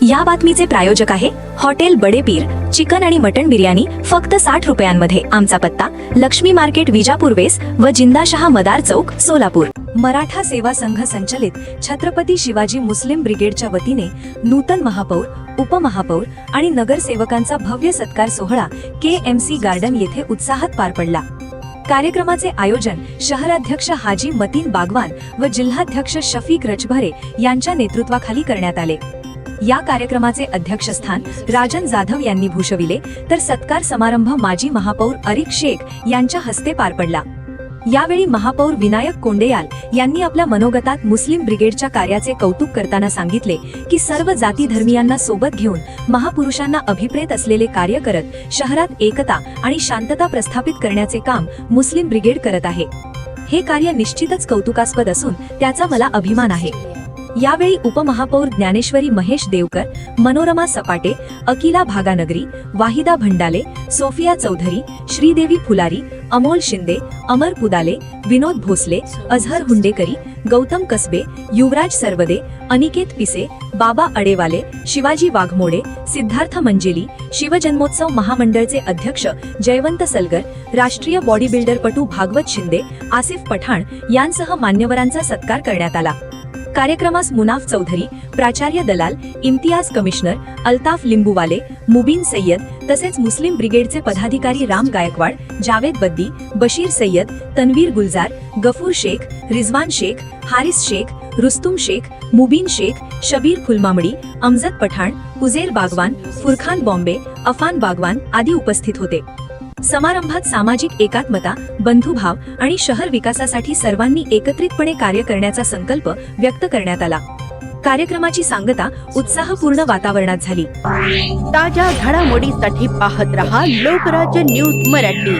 या बातमीचे प्रायोजक आहे हॉटेल बडे पीर। चिकन आणि मटण बिर्याणी फक्त 60 रुपयांमध्ये। आमचा पत्ता लक्ष्मी मार्केट विजापूर वेस व जिंदाशहा मदार चौक सोलापूर। मराठा सेवा संघ संचलित छत्रपती शिवाजी मुस्लिम ब्रिगेडच्या वतीने नूतन महापौर, उपमहापौर आणि नगरसेवकांचा भव्य सत्कार सोहळा KMC गार्डन येथे उत्साहात पार पडला। कार्यक्रमाचे आयोजन शहराध्यक्ष हाजी मतीन बागवान व जिल्हाध्यक्ष शफीक रचभरे यांच्या नेतृत्वाखाली करण्यात आले। या कार्यक्रमाचे अध्यक्षस्थान राजन जाधव यांनी भूषविले, तर सत्कार समारंभ माजी महापौर अरिक शेख यांच्या हस्ते पार पडला। यावेळी महापौर विनायक कोंडेयाल यांनी आपल्या मनोगतात मुस्लिम ब्रिगेडच्या कार्याचे कौतुक करताना सांगितले की सर्व जाती धर्मियांना सोबत घेऊन महापुरुषांना अभिप्रेत असलेले कार्य करत शहरात एकता आणि शांतता प्रस्थापित करण्याचे काम मुस्लिम ब्रिगेड करत आहे। हे कार्य निश्चितच कौतुकास्पद असून त्याचा मला अभिमान आहे। यावेळी उपमहापौर ज्ञानेश्वरी महेश देवकर, मनोरमा सपाटे, अकिला भागानगरी, वाहिदा भंडाले, सोफिया चौधरी, श्रीदेवी फुलारी, अमोल शिंदे, अमर पुदाले, विनोद भोसले, अझहर हुंडेकरी, गौतम कसबे, युवराज सरवदे, अनिकेत पिसे, बाबा अडेवाले, शिवाजी वाघमोडे, सिद्धार्थ मंजेली, शिवजन्मोत्सव महामंडळचे अध्यक्ष जयवंत सलगर, राष्ट्रीय बॉडी बिल्डरपटू भागवत शिंदे, आसिफ पठाण यांसह मान्यवरांचा सत्कार करण्यात आला। कार्यक्रमास मुनाफ चौधरी, प्राचार्य दलाल, इम्तियाज कमिशनर, अल्ताफ लिंबूवाले, मुबीन सय्यद तसेच मुस्लिम ब्रिगेडचे पदाधिकारी राम गायकवाड, जावेद बद्दी, बशीर सय्यद, तन्वीर गुलजार, गफूर शेख, रिजवान शेख, हारिस शेख, रुस्तुम शेख, मुबीन शेख, शबीर फुलमामडी, अमजद पठाण, उजेर बागवान, फुरखान बॉम्बे, अफान बागवान आदी उपस्थित होते। समारंभात सामाजिक एकात्मता, बंधुभाव आणि शहर विकासासाठी सर्वांनी एकत्रितपणे कार्य करण्याचा संकल्प व्यक्त करण्यात आला। कार्यक्रमाची सांगता उत्साहपूर्ण वातावरणात झाली। ताज्या घडामोडीसाठी पाहत रहा लोकराज्य न्यूज मराठी।